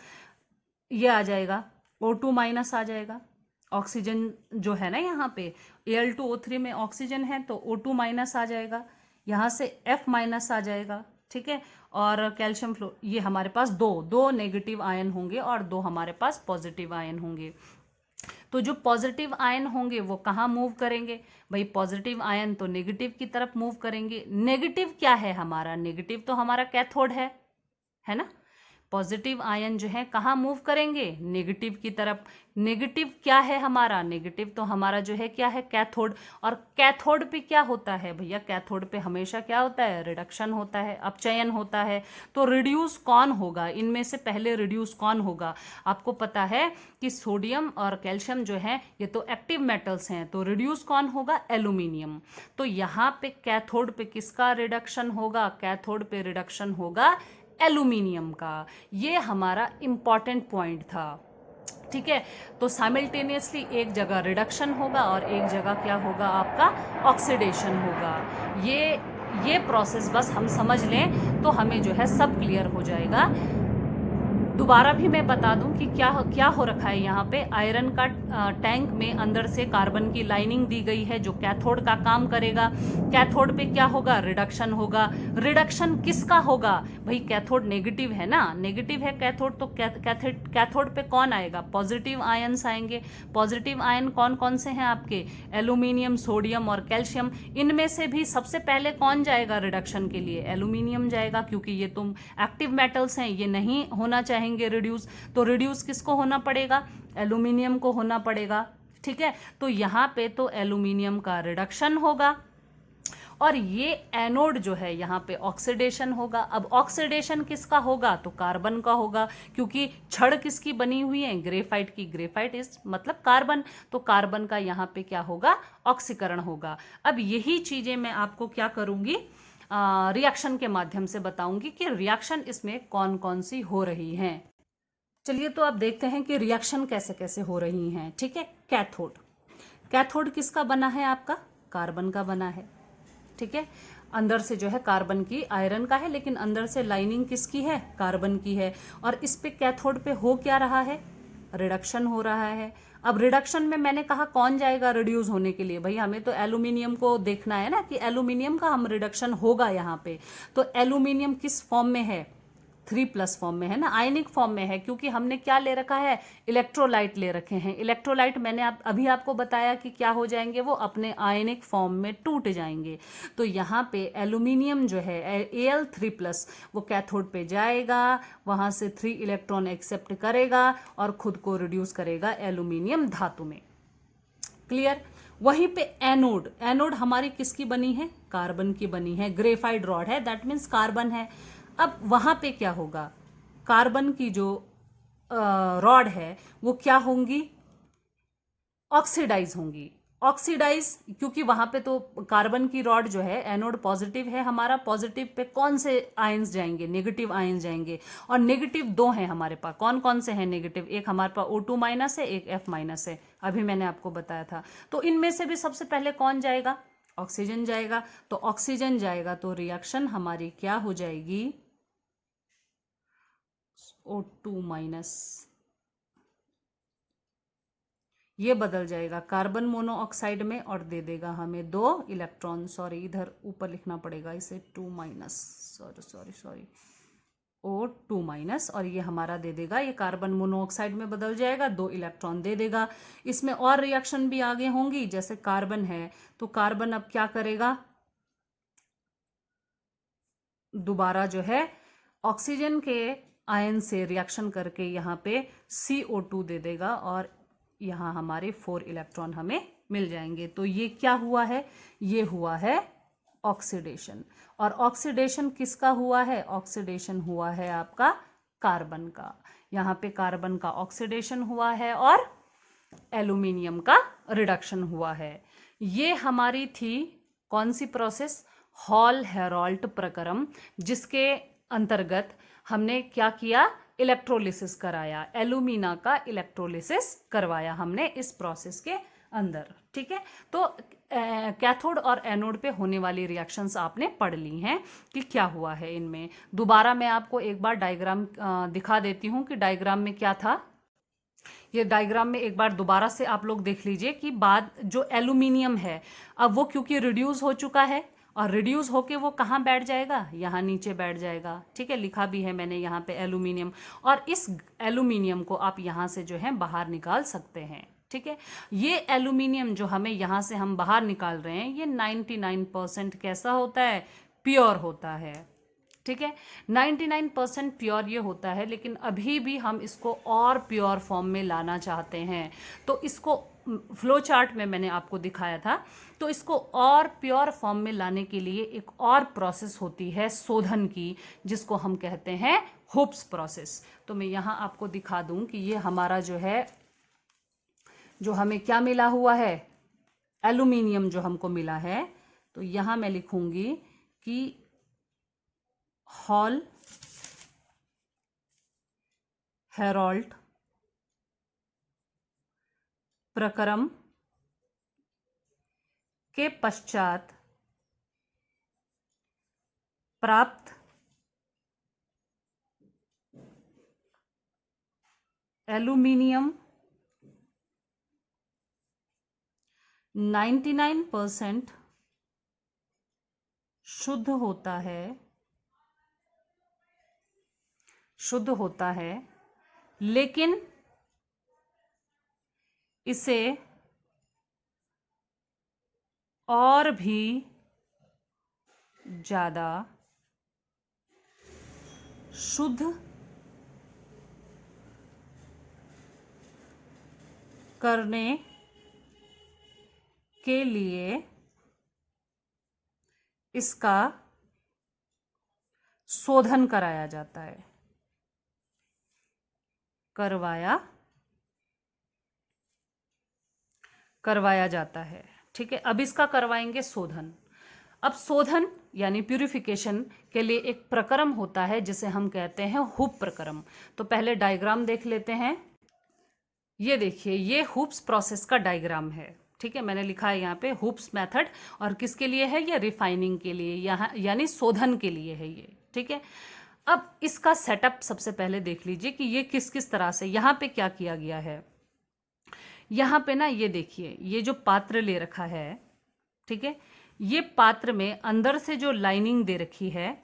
ये आ जाएगा O2- आ जाएगा। ऑक्सीजन जो है ना यहाँ पे Al2O3 में ऑक्सीजन है तो O2- आ जाएगा, यहाँ से F- आ जाएगा। ठीक है, और कैल्शियम फ्लो, ये हमारे पास दो नेगेटिव आयन होंगे और दो हमारे पास पॉजिटिव आयन होंगे। तो जो पॉजिटिव आयन होंगे वो कहाँ मूव करेंगे, भाई पॉजिटिव आयन तो नेगेटिव की तरफ मूव करेंगे। नेगेटिव क्या है हमारा, नेगेटिव तो हमारा कैथोड है ना। पॉजिटिव आयन जो है कहाँ मूव करेंगे, नेगेटिव की तरफ। नेगेटिव क्या है हमारा, नेगेटिव तो हमारा जो है क्या है, कैथोड। और कैथोड पे क्या होता है भैया, कैथोड पे हमेशा क्या होता है, रिडक्शन होता है, अपचयन होता है। तो रिड्यूस कौन होगा, इनमें से पहले रिड्यूस कौन होगा। आपको पता है कि सोडियम और कैल्शियम जो है ये तो एक्टिव मेटल्स हैं, तो रिड्यूस कौन होगा, एल्यूमिनियम। तो यहाँ पे कैथोड पे किसका रिडक्शन होगा, कैथोड पे रिडक्शन होगा एल्यूमिनियम का। ये हमारा इंपॉर्टेंट पॉइंट था। ठीक है, तो साइमल्टेनियसली एक जगह रिडक्शन होगा और एक जगह क्या होगा, आपका ऑक्सीडेशन होगा। ये प्रोसेस बस हम समझ लें तो हमें जो है सब क्लियर हो जाएगा। दोबारा भी मैं बता दूं कि क्या हो रखा है यहाँ पे, आयरन का टैंक में अंदर से कार्बन की लाइनिंग दी गई है जो कैथोड का काम करेगा। कैथोड पे क्या होगा, रिडक्शन होगा। रिडक्शन किसका होगा, भाई कैथोड नेगेटिव है ना, नेगेटिव है कैथोड, तो कैथोड पे कौन आएगा, पॉजिटिव आयंस आएंगे। पॉजिटिव आयन कौन कौन से हैं आपके, एल्यूमिनियम, सोडियम और कैल्शियम। इनमें से भी सबसे पहले कौन जाएगा रिडक्शन के लिए, एल्यूमिनियम जाएगा, क्योंकि ये तुम एक्टिव मेटल्स हैं, ये नहीं होना चाहेंगे रिड्यूस। तो रिड्यूस किसको होना पड़ेगा, एल्यूमिनियम को होना पड़ेगा। ठीक है, तो यहाँ पे तो एल्यूमिनियम का रिडक्शन होगा और ये एनोड जो है यहाँ पे ऑक्सीडेशन होगा। अब ऑक्सीडेशन किसका होगा, तो कार्बन का होगा, क्योंकि छड़ किसकी बनी हुई है, ग्रेफाइट की। ग्रेफाइट इस मतलब कार्बन, तो कार्बन का यहाँ पे क्या होगा, ऑक्सीकरण होगा। अब यही चीजें मैं आपको क्या करूंगी, रिएक्शन के माध्यम से बताऊंगी कि रिएक्शन इसमें कौन कौन सी हो रही हैं। चलिए तो अब देखते हैं कि रिएक्शन कैसे कैसे हो रही हैं। ठीक है, कैथोड, कैथोड किसका बना है आपका, कार्बन का बना है। ठीक है, अंदर से जो है कार्बन की, आयरन का है लेकिन अंदर से लाइनिंग किसकी है, कार्बन की है। और इस पे कैथोड पे हो क्या रहा है, रिडक्शन हो रहा है। अब रिडक्शन में मैंने कहा कौन जाएगा रिड्यूस होने के लिए, भाई हमें तो एल्यूमिनियम को देखना है ना कि एल्यूमिनियम का हम रिडक्शन होगा यहाँ पे। तो एल्यूमिनियम किस फॉर्म में है, 3+ फॉर्म में है ना, आयनिक फॉर्म में है, क्योंकि हमने क्या ले रखा है, इलेक्ट्रोलाइट ले रखे हैं। इलेक्ट्रोलाइट मैंने अभी आपको बताया कि क्या हो जाएंगे, वो अपने आयनिक फॉर्म में टूट जाएंगे। तो यहाँ पे एल्यूमिनियम जो है Al3+, वो कैथोड पे जाएगा, वहां से 3 इलेक्ट्रॉन एक्सेप्ट करेगा और खुद को रिड्यूस करेगा एल्यूमिनियम धातु में। क्लियर। वहीं पे एनोड, एनोड हमारी किसकी बनी है, कार्बन की बनी है, ग्रेफाइट रॉड है, दैट मीन्स कार्बन है। अब वहां पे क्या होगा, कार्बन की जो रॉड है वो क्या होंगी, ऑक्सीडाइज होंगी। ऑक्सीडाइज क्योंकि वहां पे तो कार्बन की रॉड जो है, एनोड पॉजिटिव है हमारा, पॉजिटिव पे कौन से आयंस जाएंगे, नेगेटिव आयंस जाएंगे। और नेगेटिव दो हैं हमारे पास, कौन कौन से हैं नेगेटिव, एक हमारे पास O2- है, एक F- है, अभी मैंने आपको बताया था। तो इनमें से भी सबसे पहले कौन जाएगा, ऑक्सीजन जाएगा। तो ऑक्सीजन जाएगा तो रिएक्शन हमारी क्या हो जाएगी, O2-, ये बदल जाएगा कार्बन मोनोऑक्साइड में और दे देगा हमें 2 इलेक्ट्रॉन, सॉरी इधर ऊपर लिखना पड़ेगा इसे 2-, सॉरी O2-, और ये हमारा दे देगा, ये कार्बन मोनोऑक्साइड में बदल जाएगा, 2 इलेक्ट्रॉन दे देगा। इसमें और रिएक्शन भी आगे होंगी, जैसे कार्बन है तो कार्बन अब क्या करेगा, दोबारा जो है ऑक्सीजन के आयन से रिएक्शन करके यहाँ पे CO2 दे देगा और यहाँ हमारे 4 इलेक्ट्रॉन हमें मिल जाएंगे। तो ये क्या हुआ है, ये हुआ है ऑक्सीडेशन। और ऑक्सीडेशन किसका हुआ है, ऑक्सीडेशन हुआ है आपका कार्बन का। यहाँ पे कार्बन का ऑक्सीडेशन हुआ है और एल्यूमिनियम का रिडक्शन हुआ है। ये हमारी थी कौन सी प्रोसेस? हॉल हेराल्ट प्रक्रम, जिसके अंतर्गत हमने क्या किया? इलेक्ट्रोलिसिस कराया, एल्यूमिना का इलेक्ट्रोलिसिस करवाया हमने इस प्रोसेस के अंदर। ठीक है, तो कैथोड और एनोड पे होने वाली रिएक्शंस आपने पढ़ ली हैं कि क्या हुआ है इनमें। दोबारा मैं आपको एक बार डायग्राम दिखा देती हूँ कि डायग्राम में क्या था। ये डायग्राम में एक बार दोबारा से आप लोग देख लीजिए कि बाद जो एल्यूमिनियम है, अब वो क्योंकि रिड्यूस हो चुका है और रिड्यूस होके वो कहाँ बैठ जाएगा? यहाँ नीचे बैठ जाएगा। ठीक है, लिखा भी है मैंने यहाँ पे एल्यूमिनियम, और इस एल्यूमिनियम को आप यहाँ से जो है बाहर निकाल सकते हैं। ठीक है, ये एल्यूमिनियम जो हमें यहाँ से हम बाहर निकाल रहे हैं, ये 99% कैसा होता है? प्योर होता है। ठीक है, 99% प्योर ये होता है, लेकिन अभी भी हम इसको और प्योर फॉर्म में लाना चाहते हैं। तो इसको फ्लो चार्ट में मैंने आपको दिखाया था। तो इसको और प्योर फॉर्म में लाने के लिए एक और प्रोसेस होती है शोधन की, जिसको हम कहते हैं हुप्स प्रोसेस। तो मैं यहाँ आपको दिखा दूँ कि ये हमारा जो है, जो हमें क्या मिला हुआ है, एल्यूमिनियम जो हमको मिला है। तो यहाँ मैं लिखूंगी कि हॉल हेराल्ट प्रक्रम के पश्चात प्राप्त एल्यूमिनियम 99% शुद्ध होता है, लेकिन इसे और भी ज़्यादा शुद्ध करने के लिए इसका शोधन कराया जाता है, करवाया जाता है। ठीक है, अब इसका करवाएंगे शोधन। अब शोधन यानी प्यूरिफिकेशन के लिए एक प्रक्रम होता है जिसे हम कहते हैं हुप प्रक्रम। तो पहले डायग्राम देख लेते हैं। ये देखिए, ये हुप्स प्रोसेस का डायग्राम है। ठीक है, मैंने लिखा है यहाँ पे हुप्स मेथड, और किसके लिए है? ये रिफाइनिंग के लिए, यहाँ यानी शोधन के लिए है ये। ठीक है, अब इसका सेटअप सबसे पहले देख लीजिए कि ये किस किस तरह से यहाँ पे क्या किया गया है। यहाँ पे ना ये देखिए, ये जो पात्र ले रखा है, ठीक है, ये पात्र में अंदर से जो लाइनिंग दे रखी है,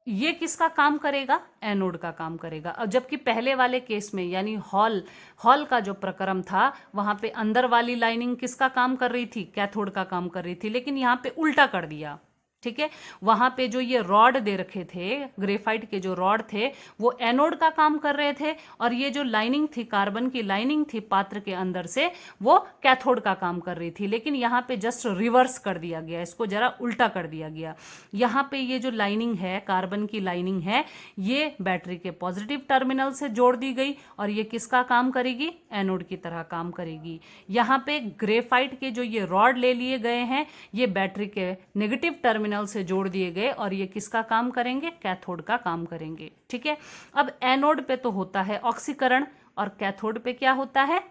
ये किसका काम करेगा? एनोड का काम करेगा। अब जबकि पहले वाले केस में यानी हॉल का जो प्रक्रम था, वहां पे अंदर वाली लाइनिंग किसका काम कर रही थी? कैथोड का काम कर रही थी। लेकिन यहाँ पे उल्टा कर दिया। ठीक है, वहां पे जो ये रॉड दे रखे थे, ग्रेफाइट के जो रॉड थे, वो एनोड का काम कर रहे थे, और ये जो लाइनिंग थी, कार्बन की लाइनिंग थी पात्र के अंदर से, वो कैथोड का काम कर रही थी। लेकिन यहाँ पे जस्ट रिवर्स कर दिया गया, इसको जरा उल्टा कर दिया गया। यहाँ पे ये जो लाइनिंग है, कार्बन की लाइनिंग है, ये बैटरी के पॉजिटिव टर्मिनल से जोड़ दी गई, और ये किसका काम करेगी? एनोड की तरह काम करेगी। यहाँ पे ग्रेफाइट के जो ये रॉड ले लिए गए हैं, ये बैटरी के नेगेटिव टर्मिनल से जोड़ दिए गए, और ये किसका काम करेंगे? कैथोड का काम करेंगे। ठीक है, अब एनोड पे तो होता है ऑक्सीकरण, और कैथोड पे क्या होता है?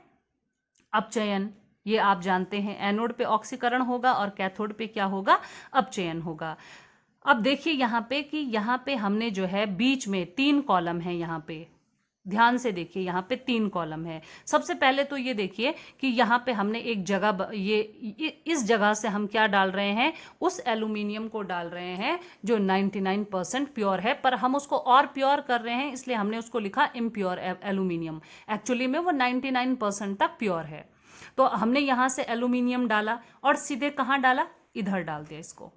अपचयन। ये आप जानते हैं, एनोड पे ऑक्सीकरण होगा और कैथोड पे क्या होगा? अपचयन होगा। अब देखिए यहाँ पे कि यहाँ पे हमने जो है बीच में 3 कॉलम है। यहाँ पे ध्यान से देखिए, यहाँ पे 3 कॉलम है। सबसे पहले तो ये देखिए कि यहाँ पे हमने एक जगह, ये इस जगह से हम क्या डाल रहे हैं? उस एल्यूमिनियम को डाल रहे हैं जो 99% प्योर है, पर हम उसको और प्योर कर रहे हैं, इसलिए हमने उसको लिखा इम्प्योर एल्यूमिनियम। एक्चुअली में वो 99% तक प्योर है। तो हमने यहाँ से एल्यूमिनियम डाला और सीधे कहाँ डाला? इधर डाल दिया इसको।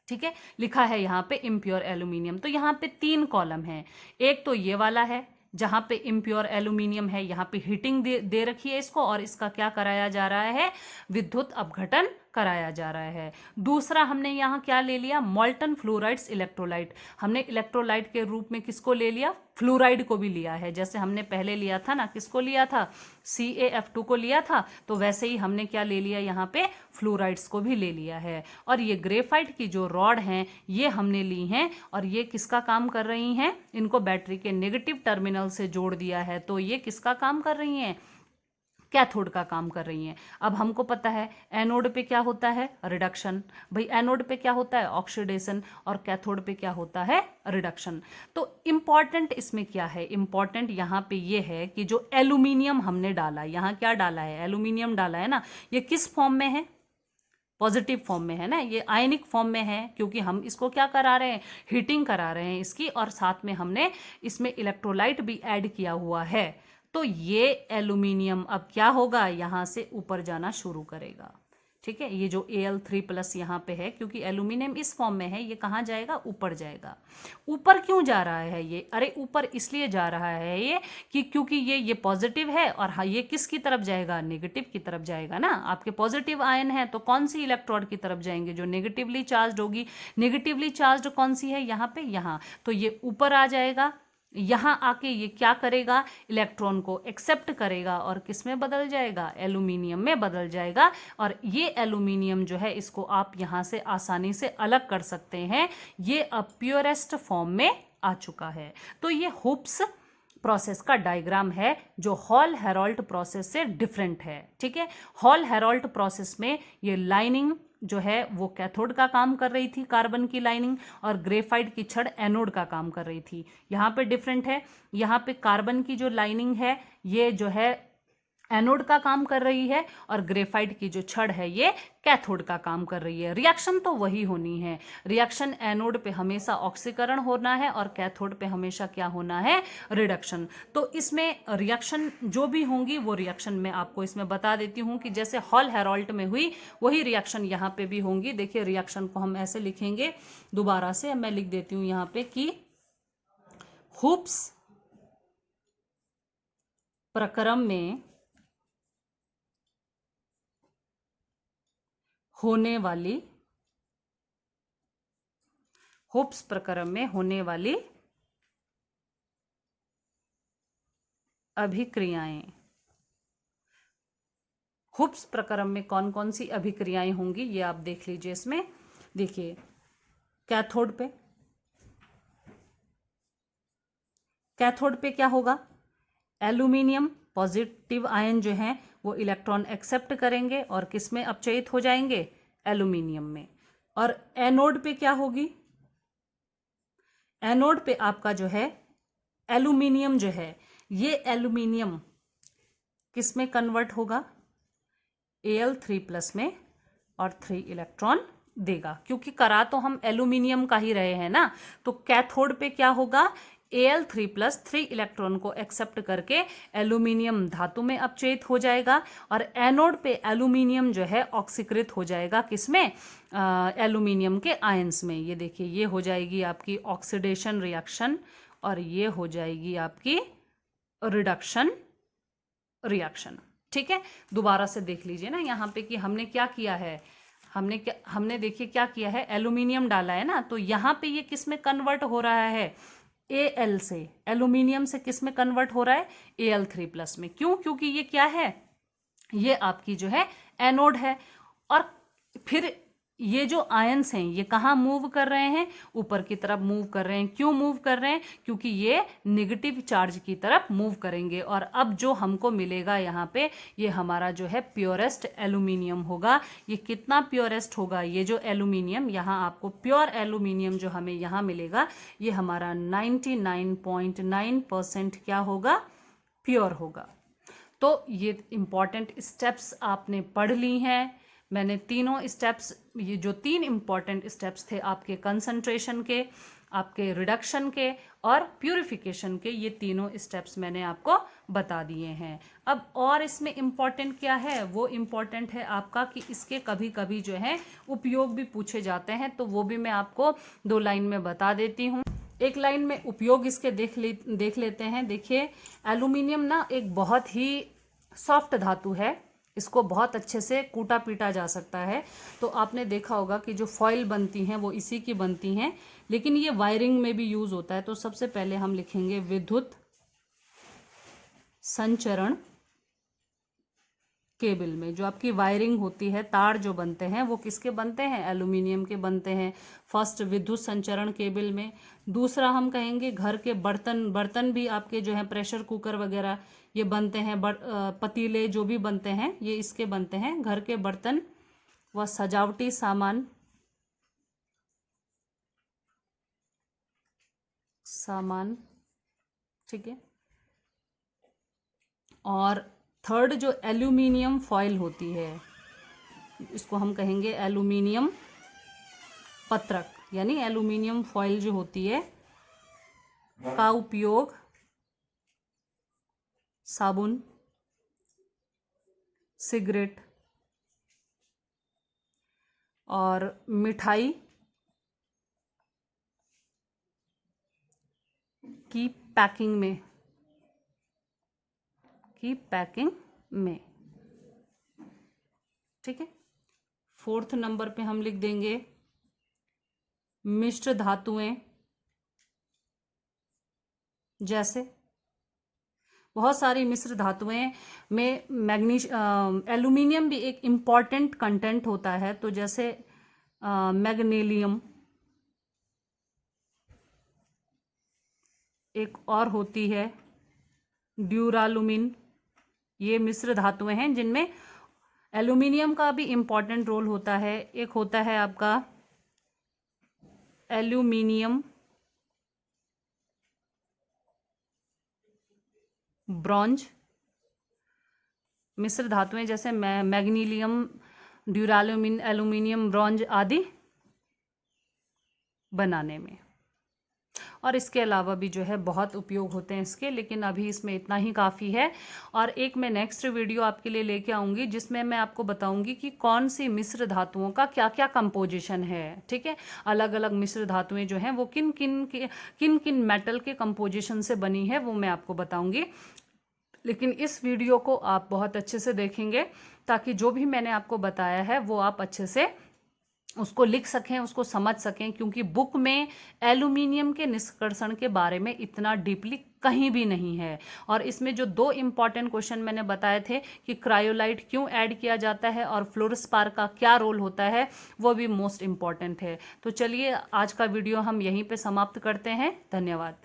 ठीक है, लिखा है यहाँ पे इम्प्योर एल्यूमिनियम। तो यहाँ पे 3 कॉलम है। एक तो ये वाला है जहाँ पे इम्प्योर एल्यूमिनियम है, यहाँ पे हीटिंग दे रखी है इसको, और इसका क्या कराया जा रहा है? विद्युत अपघटन कराया जा रहा है। दूसरा हमने यहाँ क्या ले लिया, मॉल्टन फ्लोराइड्स इलेक्ट्रोलाइट। हमने इलेक्ट्रोलाइट के रूप में किसको ले लिया, फ्लोराइड को भी लिया है। जैसे हमने पहले लिया था ना, किसको लिया था, CaF2 को लिया था, तो वैसे ही हमने क्या ले लिया यहाँ पे, फ्लोराइड्स को भी ले लिया है। और ये ग्रेफाइट की जो रॉड हैं ये हमने ली हैं, और ये किसका काम कर रही हैं, इनको बैटरी के नेगेटिव टर्मिनल से जोड़ दिया है, तो ये किसका काम कर रही हैं, कैथोड का काम कर रही हैं। अब हमको पता है एनोड पे क्या होता है, रिडक्शन। भाई एनोड पे क्या होता है, ऑक्सीडेशन, और कैथोड पे क्या होता है, रिडक्शन। तो इम्पॉर्टेंट इसमें क्या है, इम्पॉर्टेंट यहाँ पे ये है कि जो एल्यूमिनियम हमने डाला, यहाँ क्या डाला है, एल्यूमिनियम डाला है ना, ये किस फॉर्म में है, पॉजिटिव फॉर्म में है ना, ये आयनिक फॉर्म में है, क्योंकि हम इसको क्या करा रहे हैं, हीटिंग करा रहे हैं इसकी, और साथ में हमने इसमें इलेक्ट्रोलाइट भी ऐड किया हुआ है। तो ये एल्यूमिनियम अब क्या होगा, यहाँ से ऊपर जाना शुरू करेगा। ठीक है, ये जो Al3+ यहाँ पे है, क्योंकि एल्यूमिनियम इस फॉर्म में है, ये कहाँ जाएगा, ऊपर जाएगा। ऊपर क्यों जा रहा है ये, अरे ऊपर इसलिए जा रहा है ये कि क्योंकि ये पॉजिटिव है, और हाँ ये किसकी तरफ जाएगा, नेगेटिव की तरफ जाएगा ना। आपके पॉजिटिव आयन है तो कौन सी इलेक्ट्रोड की तरफ जाएंगे, जो नेगेटिवली चार्ज होगी। नेगेटिवली चार्ज कौन सी है यहाँ पे, यहाँ, तो ये ऊपर आ जाएगा। यहाँ आके ये क्या करेगा, इलेक्ट्रॉन को एक्सेप्ट करेगा और किस में बदल जाएगा, एल्यूमिनियम में बदल जाएगा। और ये एल्यूमिनियम जो है, इसको आप यहाँ से आसानी से अलग कर सकते हैं, ये अब प्योरेस्ट फॉर्म में आ चुका है। तो ये हुप्स प्रोसेस का डायग्राम है, जो हॉल हेराल्ड प्रोसेस से डिफरेंट है। ठीक है, हॉल हेराल्ड प्रोसेस में ये लाइनिंग जो है वो कैथोड का काम कर रही थी, कार्बन की लाइनिंग, और ग्रेफाइट की छड़ एनोड का काम कर रही थी। यहाँ पे डिफरेंट है, यहाँ पे कार्बन की जो लाइनिंग है ये जो है एनोड का काम कर रही है, और ग्रेफाइट की जो छड़ है ये कैथोड का काम कर रही है। रिएक्शन तो वही होनी है, रिएक्शन एनोड पे हमेशा ऑक्सीकरण होना है, और कैथोड पे हमेशा क्या होना है, रिडक्शन। तो इसमें रिएक्शन जो भी होंगी वो रिएक्शन मैं आपको इसमें बता देती हूँ कि जैसे हॉल हेराल्ड में हुई वही रिएक्शन यहाँ पे भी होंगी। देखिए रिएक्शन को हम ऐसे लिखेंगे, दोबारा से मैं लिख देती हूँ यहाँ पे कि हुप्स प्रक्रम में होने वाली, हुप्स प्रक्रम में होने वाली अभिक्रियाएं। हुप्स प्रक्रम में कौन कौन सी अभिक्रियाएं होंगी ये आप देख लीजिए। इसमें देखिए कैथोड पे क्या होगा, एल्यूमिनियम पॉजिटिव आयन जो हैं वो इलेक्ट्रॉन एक्सेप्ट करेंगे और किस में अपचयित हो जाएंगे, एल्यूमिनियम में। और एनोड पे क्या होगी, एनोड पे आपका जो है एल्यूमिनियम जो है, ये एल्यूमिनियम किस में कन्वर्ट होगा, Al3+ में, और 3 इलेक्ट्रॉन देगा, क्योंकि करा तो हम एल्यूमिनियम का ही रहे हैं ना। तो कैथोड पे क्या होगा, Al3+ 3 इलेक्ट्रॉन को एक्सेप्ट करके एल्यूमिनियम धातु में अपचयित हो जाएगा, और एनोड पे एल्यूमिनियम जो है ऑक्सीकृत हो जाएगा किसमें, एल्यूमिनियम के आयंस में। ये देखिए ये हो जाएगी आपकी ऑक्सीडेशन रिएक्शन, और ये हो जाएगी आपकी रिडक्शन रिएक्शन। ठीक है, दोबारा से देख लीजिए ना यहाँ पे कि हमने क्या किया है, हमने देखिए क्या किया है, एल्यूमिनियम डाला है ना, तो यहाँ पे ये किस में कन्वर्ट हो रहा है, Al से, एल्यूमिनियम से किस में कन्वर्ट हो रहा है, Al3+ में। क्यों, क्योंकि ये क्या है, ये आपकी जो है एनोड है। और फिर ये जो आयंस हैं ये कहाँ मूव कर रहे हैं, ऊपर की तरफ मूव कर रहे हैं। क्यों मूव कर रहे हैं, क्योंकि ये नेगेटिव चार्ज की तरफ मूव करेंगे। और अब जो हमको मिलेगा यहाँ पे, ये हमारा जो है प्योरेस्ट एल्यूमिनियम होगा। ये कितना प्योरेस्ट होगा, ये जो एल्यूमिनियम, यहाँ आपको प्योर एल्यूमिनियम जो हमें यहाँ मिलेगा, ये हमारा 99.9% क्या होगा, प्योर होगा। तो ये इम्पॉर्टेंट स्टेप्स आपने पढ़ ली हैं। मैंने तीनों स्टेप्स, ये जो 3 इम्पॉर्टेंट स्टेप्स थे आपके कंसंट्रेशन के, आपके रिडक्शन के और प्यूरिफिकेशन के, ये तीनों स्टेप्स मैंने आपको बता दिए हैं। अब और इसमें इम्पॉर्टेंट क्या है, वो इम्पॉर्टेंट है आपका कि इसके कभी कभी जो है उपयोग भी पूछे जाते हैं, तो वो भी मैं आपको 2 लाइन में बता देती हूँ। एक लाइन में उपयोग इसके देख लेते हैं। देखिए एल्यूमिनियम ना एक बहुत ही सॉफ्ट धातु है, इसको बहुत अच्छे से कूटा पीटा जा सकता है। तो आपने देखा होगा कि जो फॉइल बनती हैं वो इसी की बनती हैं, लेकिन ये वायरिंग में भी यूज़ होता है। तो सबसे पहले हम लिखेंगे विद्युत संचरण केबल में जो आपकी वायरिंग होती है, तार जो बनते हैं वो किसके बनते हैं, एल्यूमिनियम के बनते हैं। फर्स्ट विद्युत संचरण केबल में। दूसरा हम कहेंगे घर के बर्तन भी आपके जो है प्रेशर कुकर वगैरह ये बनते हैं, पतीले जो भी बनते हैं ये इसके बनते हैं। घर के बर्तन व सजावटी सामान, ठीक है। और थर्ड जो एल्यूमिनियम फॉइल होती है, इसको हम कहेंगे एल्यूमिनियम पत्रक, यानी एल्यूमिनियम फॉइल जो होती है का उपयोग साबुन, सिगरेट और मिठाई की पैकिंग में, ठीक है। फोर्थ नंबर पे हम लिख देंगे मिश्र धातुएं, जैसे बहुत सारी मिश्र धातुएं में एल्यूमिनियम भी एक इम्पॉर्टेंट कंटेंट होता है। तो जैसे मैग्नीशियम, एक और होती है ड्यूरालुमिन। ये मिश्र धातुएं हैं जिनमें एल्यूमिनियम का भी इम्पॉर्टेंट रोल होता है। एक होता है आपका एल्यूमिनियम ब्रॉन्ज। मिश्र धातुएं जैसे मैग्नीशियम, ड्यूरालुमिन, एल्यूमिनियम ब्रॉन्ज आदि बनाने में। और इसके अलावा भी जो है बहुत उपयोग होते हैं इसके, लेकिन अभी इसमें इतना ही काफ़ी है। और एक मैं नेक्स्ट वीडियो आपके लिए लेके आऊँगी जिसमें मैं आपको बताऊँगी कि कौन सी मिश्र धातुओं का क्या क्या कंपोजिशन है, ठीक है। अलग अलग मिश्र धातुएं जो हैं वो किन किन मेटल के कंपोजिशन से बनी है वो मैं आपको बताऊँगी। लेकिन इस वीडियो को आप बहुत अच्छे से देखेंगे ताकि जो भी मैंने आपको बताया है वो आप अच्छे से उसको लिख सकें, उसको समझ सकें, क्योंकि बुक में एल्यूमिनियम के निष्कर्षण के बारे में इतना डीपली कहीं भी नहीं है। और इसमें जो दो इम्पॉर्टेंट क्वेश्चन मैंने बताए थे कि क्रायोलाइट क्यों ऐड किया जाता है और फ्लोरोस्पार का क्या रोल होता है, वो भी मोस्ट इम्पॉर्टेंट है। तो चलिए आज का वीडियो हम यहीं पे समाप्त करते हैं। धन्यवाद।